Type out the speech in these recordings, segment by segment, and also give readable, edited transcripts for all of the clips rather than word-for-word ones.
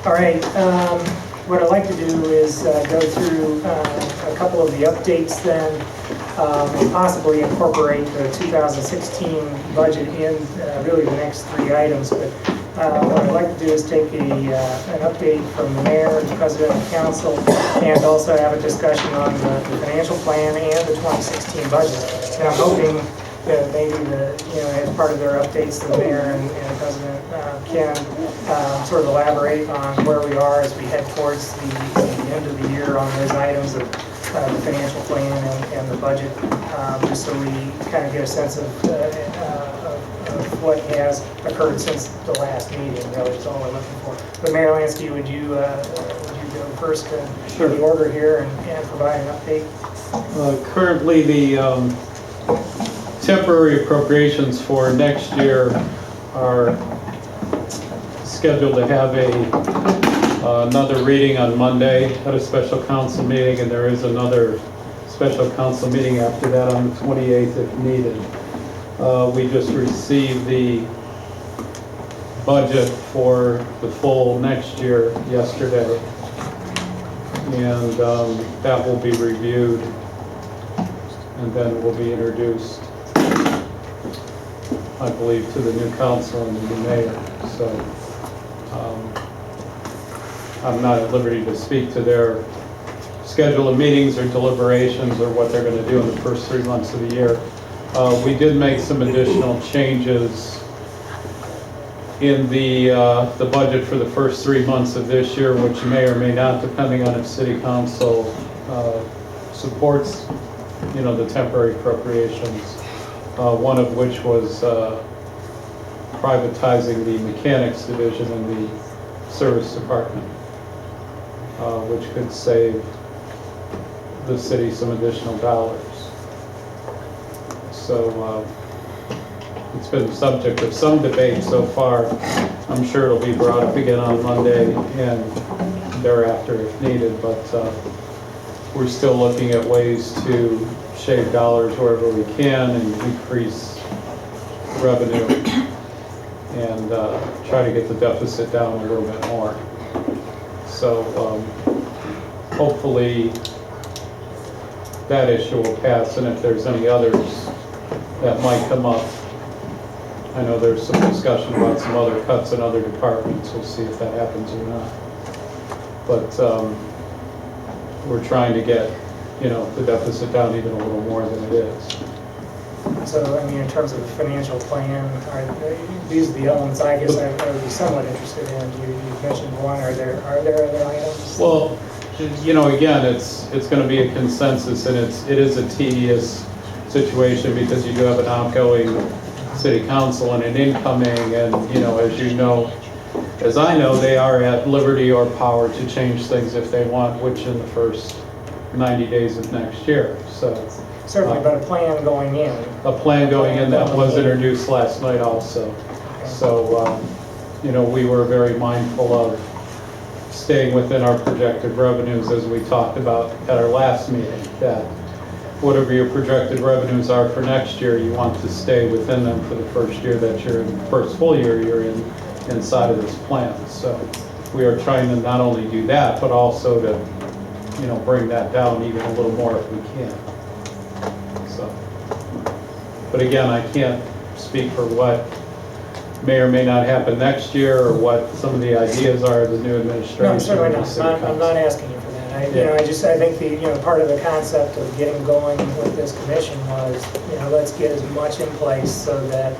All right, what I'd like to do is go through a couple of the updates then, and possibly incorporate the 2016 budget in really the next three items. But what I'd like to do is take an update from the mayor, the president of council, and also have a discussion on the financial plan and the 2016 budget. And I'm hoping that maybe as part of their updates, the mayor and the president can sort of elaborate on where we are as we head towards the end of the year on those items of the financial plan and the budget, just so we kind of get a sense of what has occurred since the last meeting. Really, is all we're looking for. But Mayor Lansky, would you go first in the order here and provide an update? Currently, the temporary appropriations for next year are scheduled to have another reading on Monday at a special council meeting, and there is another special council meeting after that on the 28th if needed. We just received the budget for the full next year yesterday, and that will be reviewed and then will be introduced, I believe, to the new council and the new mayor. So I'm not at liberty to speak to their schedule of meetings or deliberations or what they're going to do in the first 3 months of the year. We did make some additional changes in the budget for the first 3 months of this year, which may or may not, depending on if City Council supports, the temporary appropriations. One of which was privatizing the mechanics division in the service department, which could save the city some additional dollars. So it's been the subject of some debate so far. I'm sure it'll be brought up again on Monday and thereafter if needed, but we're still looking at ways to shave dollars wherever we can and increase revenue and try to get the deficit down a little bit more. So hopefully that issue will pass, and if there's any others that might come up, I know there's some discussion about some other cuts in other departments. We'll see if that happens or not. But we're trying to get the deficit down even a little more than it is. So, in terms of the financial plan, these are the elements I guess I would be somewhat interested in. You mentioned one. Are there other items? Well, again, it's going to be a consensus, and it is a tedious situation because you do have an outgoing city council and an incoming, and as I know, they are at liberty or power to change things if they want, which in the first 90 days of next year. So certainly, but a plan going in. A plan going in that was introduced last night also. Okay. So, we were very mindful of staying within our projected revenues as we talked about at our last meeting, that whatever your projected revenues are for next year, you want to stay within them for the first year that you're in, first full year you're inside of this plan. So we are trying to not only do that, but also to bring that down even a little more if we can. So, but again, I can't speak for what may or may not happen next year or what some of the ideas are of the new administration. No, certainly not. I'm not asking you for that. I think the part of the concept of getting going with this commission was, let's get as much in place so that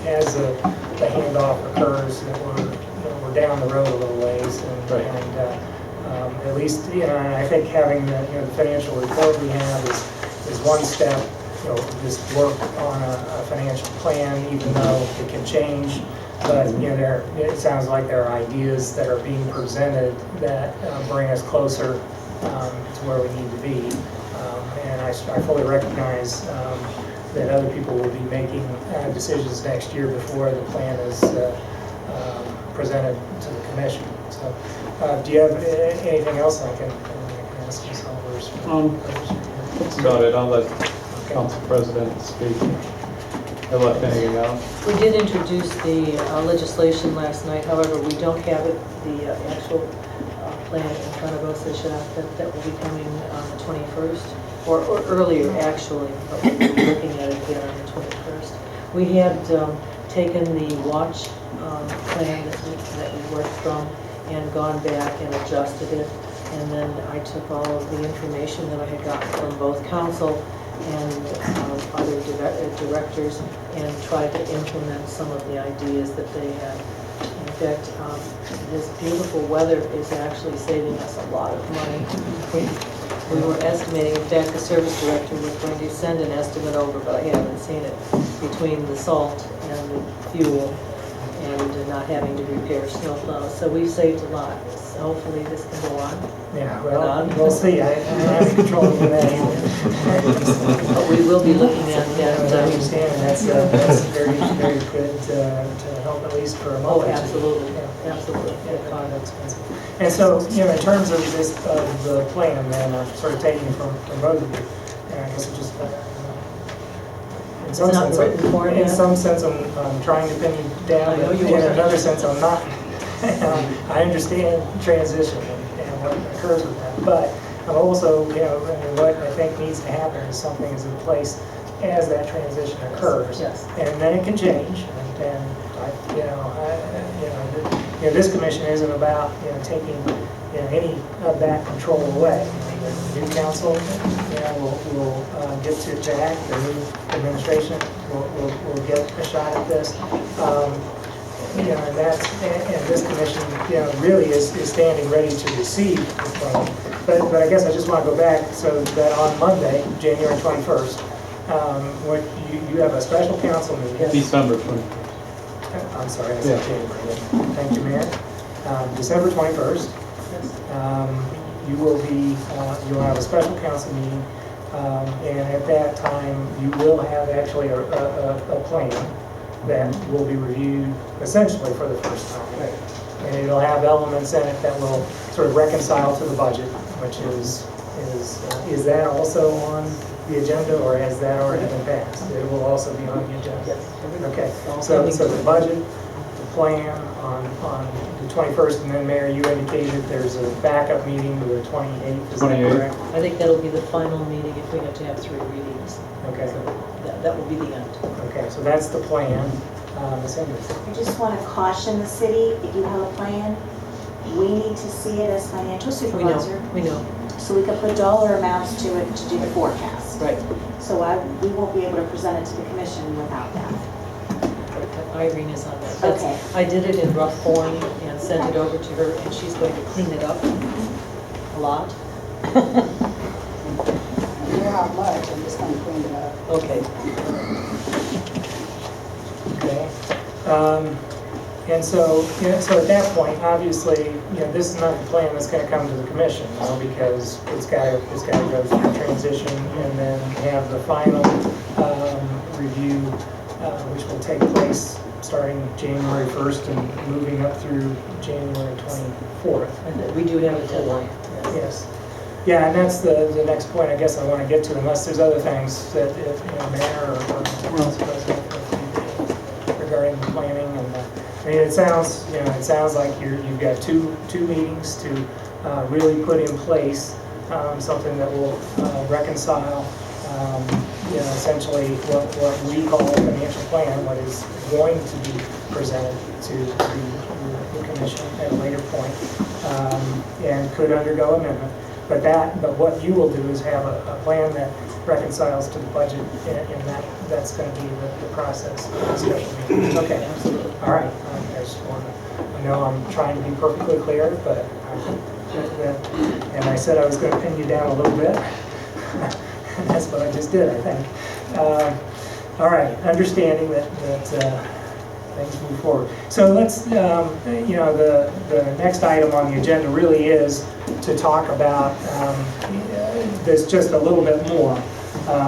as the handoff occurs, that we're down the road a little ways, and at least, I think having the financial report we have is one step. Just work on a financial plan, even though it can change. But it sounds like there are ideas that are being presented that bring us closer to where we need to be. And I fully recognize that other people will be making decisions next year before the plan is presented to the commission. So, do you have anything else I can ask you? That's about it. I'll let Council President speak. I left anything out? We did introduce the legislation last night, however, we don't have it, the actual plan in front of us, that will be coming on the 21st, or earlier actually, but we'll be looking at it again on the 21st. We had taken the watch plan that we worked from and gone back and adjusted it, and then I took all of the information that I had gotten from both council and other directors and tried to implement some of the ideas that they had. In fact, this beautiful weather is actually saving us a lot of money. We were estimating, in fact, the service director was going to send an estimate over, but I haven't seen it, between the salt and the fuel and not having to repair snow plows. So we've saved a lot. So hopefully this can go on. Yeah, well, we'll see. I don't have control over that either. But we will be looking at As I that. understand, that's very, very good to help at least for a Oh, moment. absolutely, Yeah. absolutely. Yeah, kind of expensive. And so, in terms of this, of the plan, then, I'm sort of taking from both of you, and I guess it just, in some It's not sense, written for in yet? some sense, I'm trying to pin you down, I know but you in are. another sense, I'm not. I understand transition and what occurs with that, but I'm also, and what I think needs to happen is something is in place as that transition occurs. Yes. And then it can change, and this commission isn't about, taking, any of that control away. The new council, will get to act, the new administration will get a shot at this. And this commission, really is standing ready to receive the plan. But I guess I just want to go back, so that on Monday, January 21st, what you have a special council meeting. December 20th. I'm sorry, I said January. Thank you, Mayor. December 21st, you will be, you'll have a special council meeting, and at that time, you will have actually a plan that will be reviewed essentially for the first time. And it'll have elements in it that will sort of reconcile to the budget, which is that also on the agenda, or has that already been passed? It will also be on the agenda? Yes. Okay, so the budget, the plan on the 21st, and then Mayor, you indicated there's a backup meeting to the 28th, is that 28th. correct? I think that'll be the final meeting if we have to have 3 readings. Okay, So that will be the end. okay, so that's the plan. Ms. Hendricks. I just want to caution the city, if you have a plan, we need to see it as financial supervisor, We know, so we can put dollar amounts to it to do the forecast. right. So we won't be able to present it to the commission without that. Irene is on that. That's- Okay. I did it in rough form and sent it over to her, and she's going to clean it up a lot. You're how much, I'm just gonna clean it up. Okay. Okay. And so, so at that point, obviously, this is not the plan that's going to come to the commission, because it's got to go through transition and then have the final review, which will take place starting January 1st and moving up through January 24th. And we do have a deadline. Yes. Yeah, and that's the next point I guess I want to get to, unless there's other things that, Mayor or Council President, regarding the planning and I mean, it sounds like you've got two meetings to really put in place something that will reconcile, essentially what we call a financial plan, what is going to be presented to the commission at a later point, and could undergo amendment. But what you will do is have a plan that reconciles to the budget, and that's going to be the process of the special meeting. Okay, Absolutely. all right. I just want to, I know I'm trying to be perfectly clear, but and I said I was going to pin you down a little bit. That's what I just did, I think. All right, understanding that things move forward. So let's, the next item on the agenda really is to talk about this just a little bit more,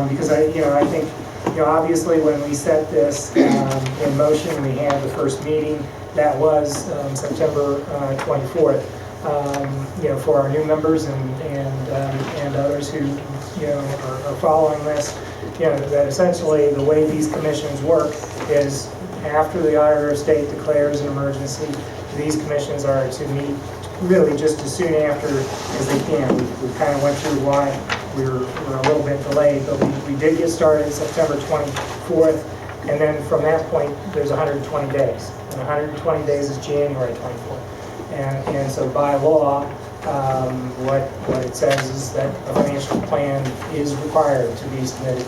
because I think, obviously when we set this in motion, we had the first meeting. That was September 24th. For our new members and others who are following this, that essentially the way these commissions work is after the auditor of state declares an emergency, these commissions are to meet really just as soon after as they can. We kind of went through why we're a little bit delayed, but we did get started September 24th, and then from that point, there's 120 days. And 120 days is January 24th. And so by law, what it says is that a financial plan is required to be submitted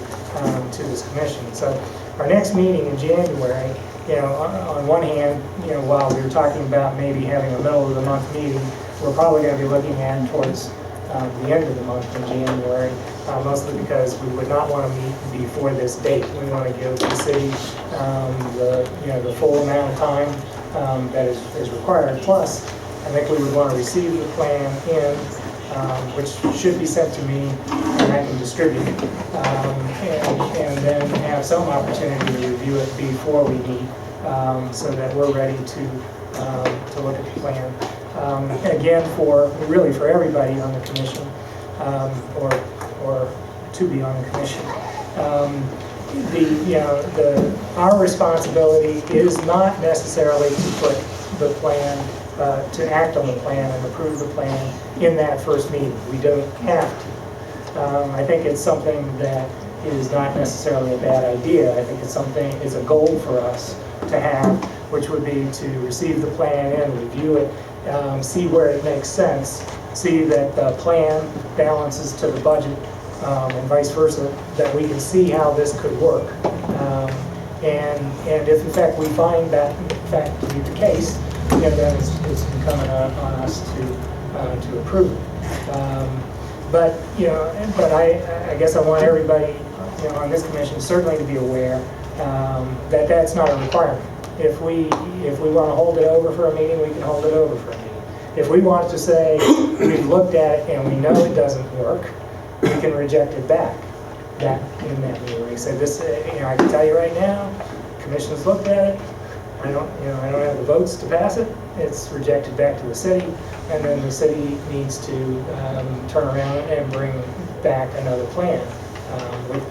to this commission. So our next meeting in January, on one hand, while we were talking about maybe having a middle of the month meeting, we're probably going to be looking at towards the end of the month in January, mostly because we would not want to meet before this date. We want to give the city the full amount of time that is required. Plus, I think we would want to receive the plan in, which should be sent to me, and I can distribute it, and then have some opportunity to review it before we meet, so that we're ready to look at the plan. Again, really for everybody on the commission, or to be on the commission. Our responsibility is not necessarily to put the plan, to act on the plan and approve the plan in that first meeting. We don't have to. I think it's something that is not necessarily a bad idea. I think it's a goal for us to have, which would be to receive the plan and review it, see where it makes sense, see that the plan balances to the budget, and vice versa, that we can see how this could work. And if in fact we find that in fact to be the case, then it's incumbent on us to approve it. But I guess I want everybody on this commission certainly to be aware that that's not a requirement. If we want to hold it over for a meeting, we can hold it over for a meeting. If we want to say we've looked at it and we know it doesn't work, we can reject it back in that meeting. We say this, I can tell you right now, commission's looked at it. I don't have the votes to pass it. It's rejected back to the city, and then the city needs to turn around and bring back another plan.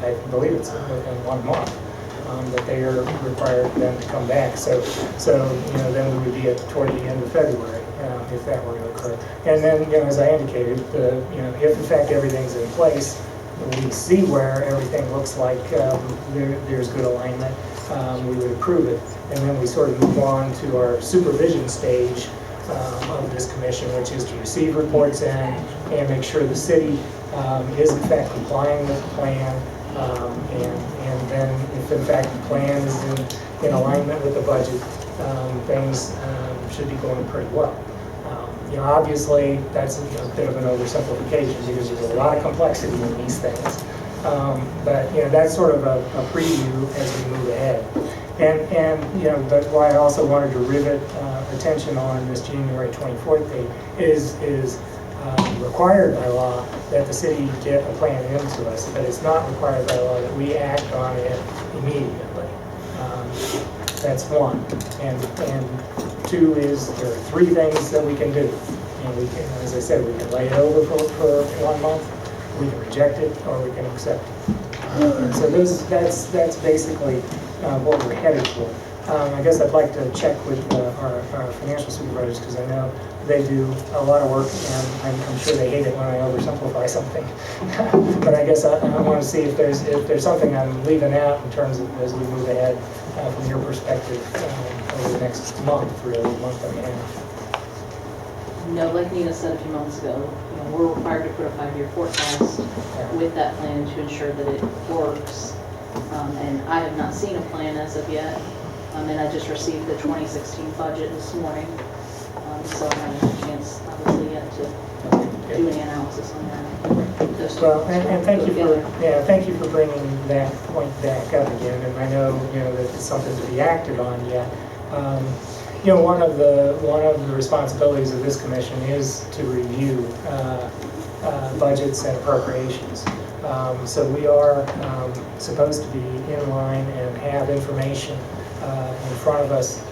I believe it's within 1 month that they are required then to come back. So then we would be toward the end of February if that were to occur. And then as I indicated, if in fact everything's in place, we see where everything looks like there's good alignment, we would approve it. And then we sort of move on to our supervision stage of this commission, which is to receive reports in and make sure the city is in fact complying with the plan. And then if in fact the plan is in alignment with the budget, things should be going pretty well. Obviously that's a bit of an oversimplification because there's a lot of complexity in these things. But that's sort of a preview as we move ahead. And that's why I also wanted to rivet attention on this January 24th date is required by law that the city get a plan into us, but it's not required by law that we act on it immediately. That's one. And two is there are 3 things that we can do. We can, as I said, we can lay it over for 1 month, we can reject it, or we can accept it. And so that's basically what we're headed for. I guess I'd like to check with our financial supervisors because I know they do a lot of work, and I'm sure they hate it when I oversimplify something. But I guess I want to see if there's something I'm leaving out in terms of as we move ahead from your perspective over the next month, really, month and a half. No, like Nina said a few months ago, we're required to put a 5-year forecast with that plan to ensure that it works. And I have not seen a plan as of yet. And I just received the 2016 budget this morning. So I haven't had a chance, obviously, yet to do any analysis on that. Well, and thank you for bringing that point back up again. And I know that it's something to be acted on yet. One of the responsibilities of this commission is to review budgets and appropriations. So we are supposed to be in line and have information in front of us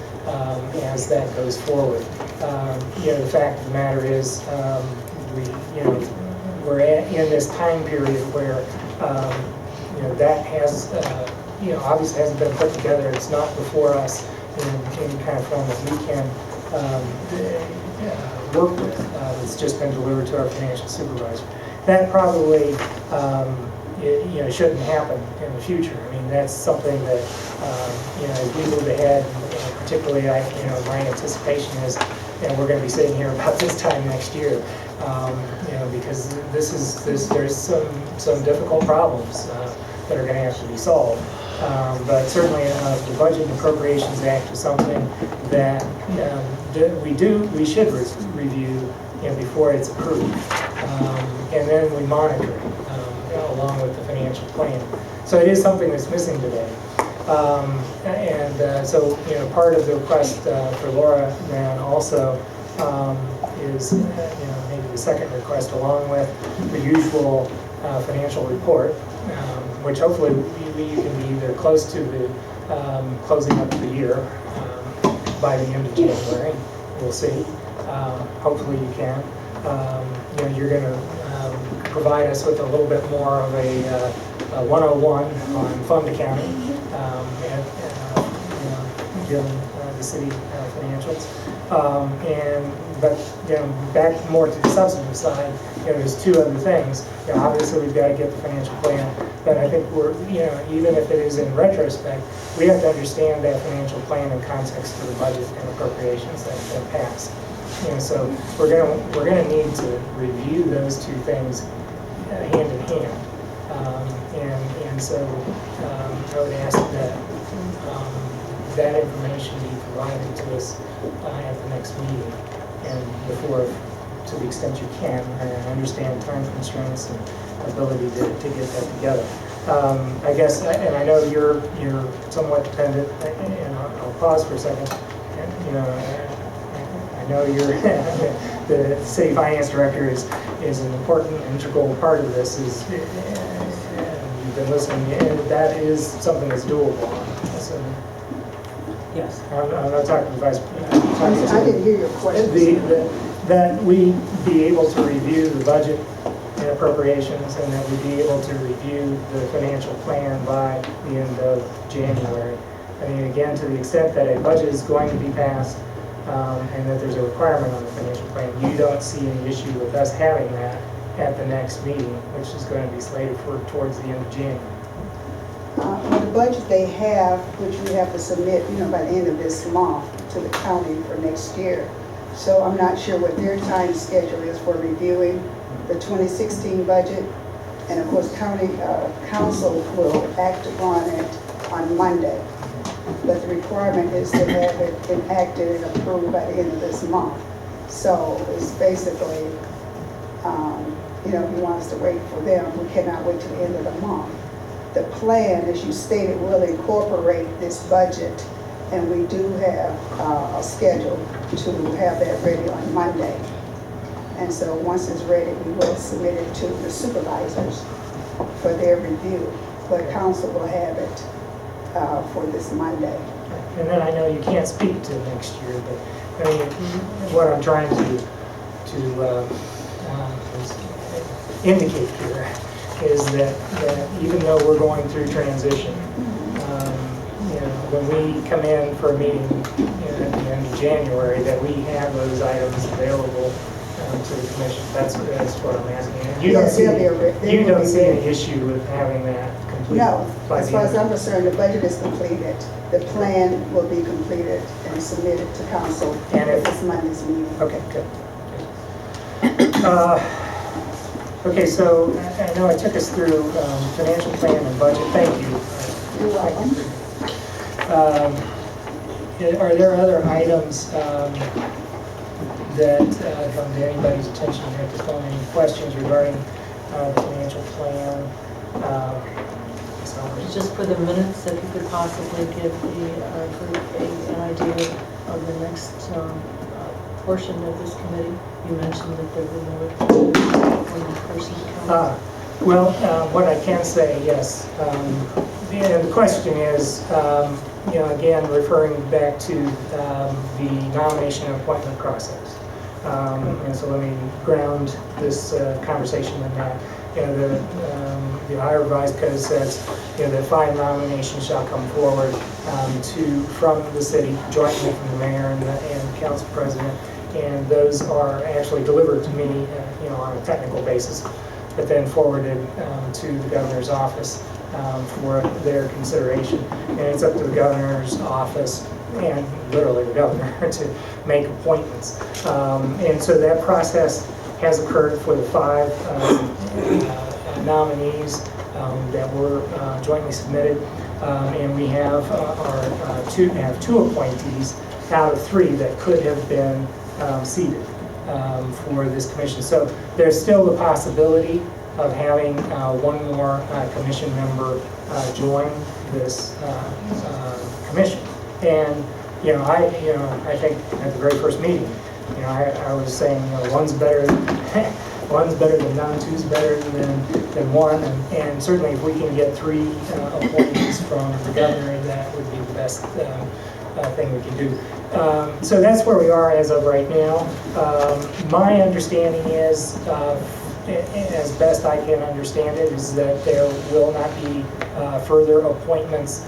as that goes forward. The fact of the matter is, we're in this time period where that has, obviously hasn't been put together. It's not before us in any kind of form that we can work with. It's just been delivered to our financial supervisor. That probably, shouldn't happen in the future. I mean, that's something that, as we move ahead, particularly, my anticipation is, we're going to be sitting here about this time next year, because there's some difficult problems that are going to have to be solved. But certainly, the Budget and Appropriations Act is something that we should review before it's approved, and then we monitor it along with the financial plan. So it is something that's missing today. So part of the request for Laura then also is maybe the second request, along with the usual financial report, which hopefully you can be either close to the closing up of the year by the end of January. We'll see. Hopefully you can. You're going to provide us with a little bit more of a 101 on fund accounting and dealing the city financials. But back more to the substantive side, there's two other things. Obviously we've got to get the financial plan, but I think we're, even if it is in retrospect, we have to understand that financial plan in context to the budget and appropriations that have been passed. So we're gonna need to review those two things hand in hand, and so I would ask that that information be provided to us at the next meeting, and before, to the extent you can. I understand time constraints and ability to get that together. I guess, and I know you're somewhat dependent, and I'll pause for a second. I know you're the city finance director is an important, integral part of this. You've been listening, and that is something that's doable. So, Yes. I'm not talking to the vice president. I didn't hear your question. That we be able to review the budget and appropriations, and that we be able to review the financial plan by the end of January. I mean, again, to the extent that a budget is going to be passed, and that there's a requirement on the financial plan, you don't see any issue with us having that at the next meeting, which is going to be slated for towards the end of January. The budget they have, which we have to submit, by the end of this month to the county for next year. So I'm not sure what their time schedule is for reviewing the 2016 budget. And of course, county council will act upon it on Monday. But the requirement is to have it enacted and approved by the end of this month. So it's basically, if you want us to wait for them, we cannot wait till the end of the month. The plan, as you stated, will incorporate this budget, and we do have a schedule to have that ready on Monday. And so once it's ready, we will submit it to the supervisors for their review. But council will have it for this Monday. And then I know you can't speak to next year, but I mean, what I'm trying to indicate here is that even though we're going through transition, when we come in for a meeting at the end of January, that we have those items available to the commission. That's what I'm asking. And you don't see any issue with having that completed? No, as far as I'm concerned, the budget is completed. The plan will be completed and submitted to council at this Monday's meeting. Okay, good. Okay, so I know I took us through financial plan and budget. Thank you. You're welcome. Are there other items that come to anybody's attention at this point? Any questions regarding the financial plan? Just for the minutes, if you could possibly give our group an idea of the next portion of this committee. You mentioned that there were no person to come. Well, what I can say, yes. The question is, again, referring back to the nomination and appointment process. And so let me ground this conversation in that. the Ohio Revised Code says, that 5 nominations shall come forward from the city, jointly from the mayor and the council president, and those are actually delivered to me, on a technical basis, but then forwarded to the governor's office for their consideration. And it's up to the governor's office and literally the governor to make appointments. And so that process has occurred for the 5 nominees that were jointly submitted. And we have two appointees out of 3 that could have been seated for this commission. So there's still the possibility of having one more commission member join this commission. And I think at the very first meeting, I was saying one's better than none, 2's better than 1, and certainly if we can get 3 appointees from the governor, that would be the best thing we can do. So that's where we are as of right now. My understanding is, as best I can understand it, is that there will not be further appointments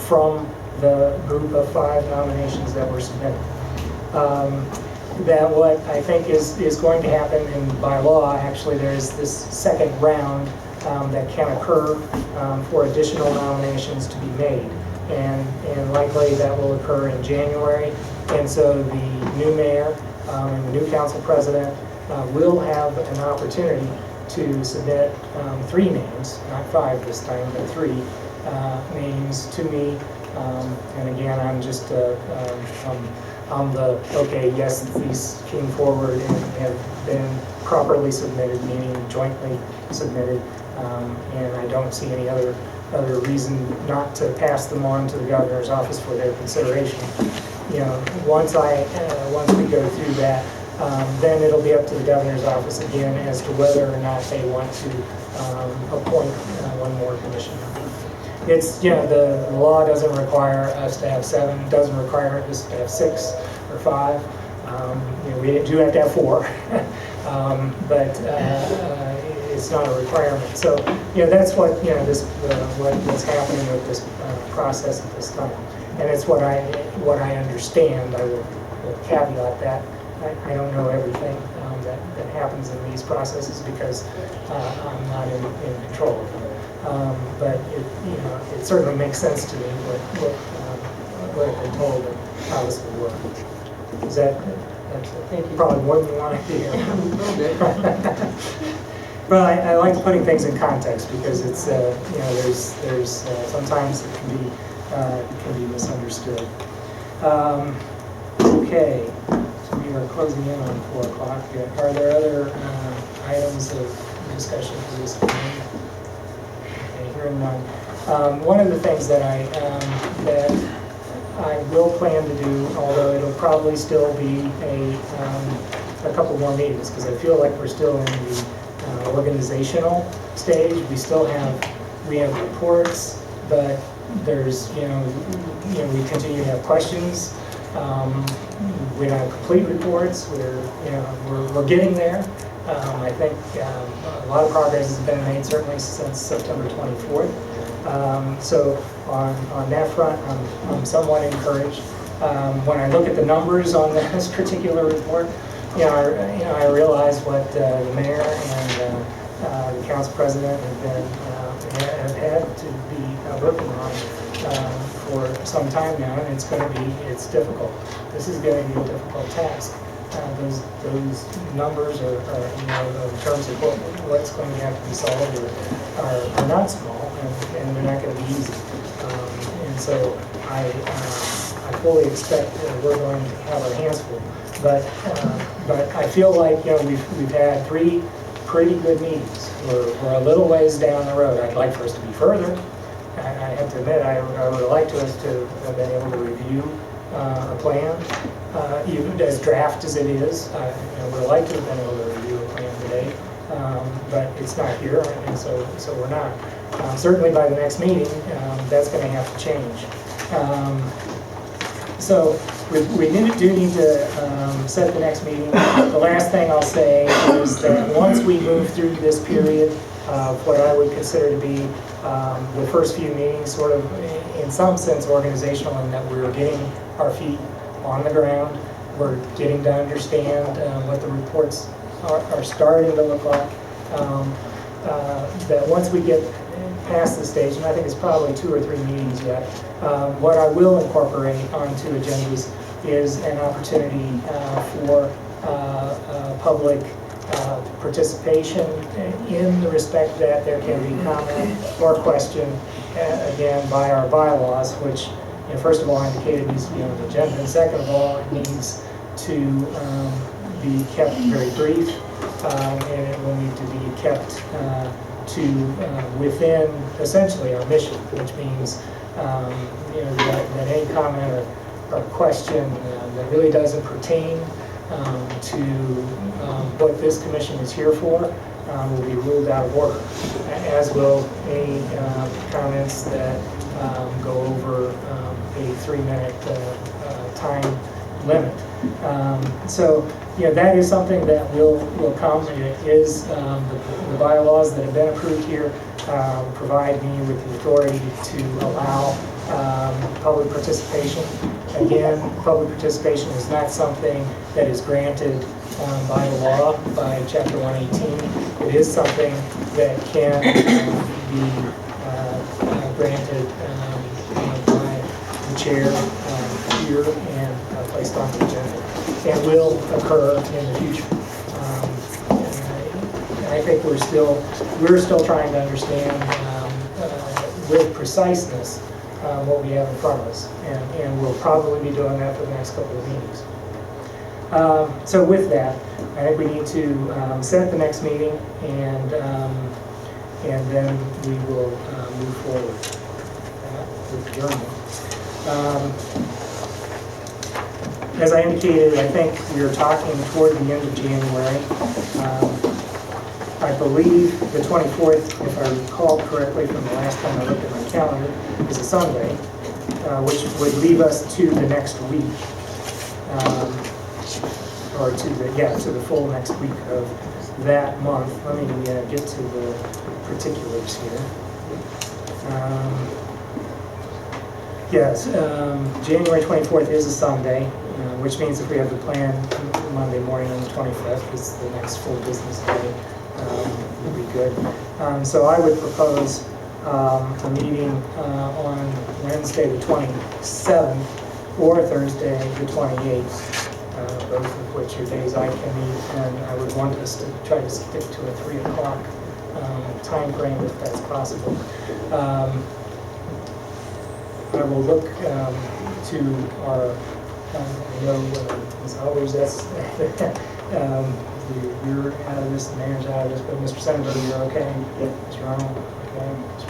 from the group of 5 nominations that were submitted. That what I think is going to happen, and by law, actually, there's this second round that can occur for additional nominations to be made. And likely that will occur in January. And so the new mayor and the new council president will have an opportunity to submit 3 names, not 5 this time, but 3 names to me. And again, I'm just yes, these came forward and have been properly submitted, meaning jointly submitted, and I don't see any other reason not to pass them on to the governor's office for their consideration. Once we go through that, then it'll be up to the governor's office again as to whether or not they want to appoint one more commissioner. It's, the law doesn't require us to have 7, doesn't require us to have 6 or 5. We do have to have 4, but it's not a requirement. So, that's what, what's happening with this process at this time. And it's what I understand. I will caveat that. I don't know everything that happens in these processes because I'm not in control of them. But it certainly makes sense to me what I've been told and how this will work. Is that's probably more than you wanted to hear. Well, I like putting things in context because it's there's sometimes it can be misunderstood. Okay, so we are closing in on 4 o'clock. Are there other items of discussion for this evening? Hearing none. One of the things that I will plan to do, although it'll probably still be a couple more meetings, because I feel like we're still in the organizational stage. We have reports, but there's we continue to have questions. We don't have complete reports. We're getting there. I think a lot of progress has been made, certainly since September 24th. So on that front, I'm somewhat encouraged. When I look at the numbers on this particular report, I realize what the mayor and the council president have had to be working on for some time now, and it's difficult. This is going to be a difficult task. Those numbers are in terms of what's going to have to be solved are not small, and they're not going to be easy. And so I fully expect we're going to have our hands full. But I feel like we've had 3 pretty good meetings. We're a little ways down the road. I'd like for us to be further. I have to admit, I would like us to have been able to review a plan, even as draft as it is. I would like to have been able to review a plan today, but it's not here, and so we're not. Certainly by the next meeting, that's going to have to change. So we do need to set the next meeting. The last thing I'll say is that once we move through this period of what I would consider to be the first few meetings, sort of in some sense organizational, in that we're getting our feet on the ground. We're getting to understand what the reports are starting to look like. That once we get past this stage, and I think it's probably 2 or 3 meetings yet, what I will incorporate onto agendas is an opportunity for public participation, in the respect that there can be comment or question, again, by our bylaws, which, first of all, indicated needs to be on the agenda, and second of all, it needs to be kept very brief, and it will need to be kept within essentially our mission, which means that any comment or question that really doesn't pertain to what this commission is here for will be ruled out of order, as will any comments that go over a 3-minute time limit. So that is something that will come. It is the bylaws that have been approved here provide me with the authority to allow public participation. Again, public participation is not something that is granted by law, by Chapter 118. It is something that can be granted by the chair here and placed on the agenda, and will occur in the future. And I think we're still trying to understand with preciseness what we have in front of us, and we'll probably be doing that for the next couple of meetings. So with that, I think we need to set the next meeting, and then we will move forward with adjournment. As I indicated, I think we are talking toward the end of January. I believe the 24th, if I recall correctly from the last time I looked at my calendar, is a Sunday, which would leave us to the next week, or to the full next week of that month. Let me get to the particulars here. Yes, January 24th is a Sunday, which means if we have the plan Monday morning on the 25th, it's the next full business day, would be good. So I would propose a meeting on Wednesday the 27th or Thursday the 28th, both of which are days I can meet, and I would want us to try to stick to a 3 o'clock time frame if that's possible. I will look to our, as always, that's, you're out of this, the mayor's out of this, but Mr. Senator, you're okay? Yep. Mr. Arnold, okay? Mr.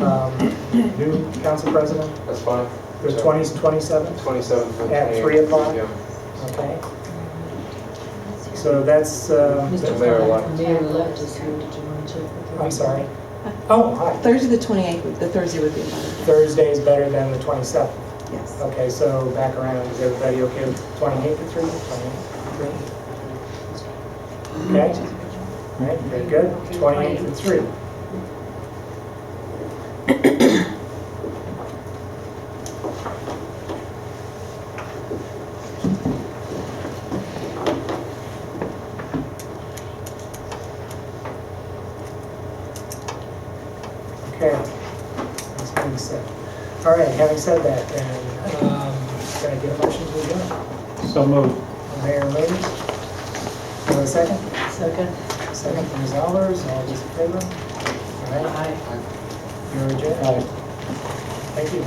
Arnold, okay. New council president? That's fine. The 27th? 27th. At 3 o'clock? Yeah. Okay. So that's, Mr. Mayor-elect. Mayor-elect is here. Did you want to check with her? I'm sorry. Oh, hi. Thursday the 28th, the Thursday would be better. Thursday is better than the 27th. Yes. Okay, so back around, is everybody okay with 28th at 3? 28th at 3? Okay, all right, very good. 28th at 3. Okay, that's being said. All right, having said that, then, can I get a motion to adjourn? So moved. Mayor moves. Do I have a second? Second? Second from Ms. Albers, all those in favor? All right, Aye. you're adjourned. Thank you.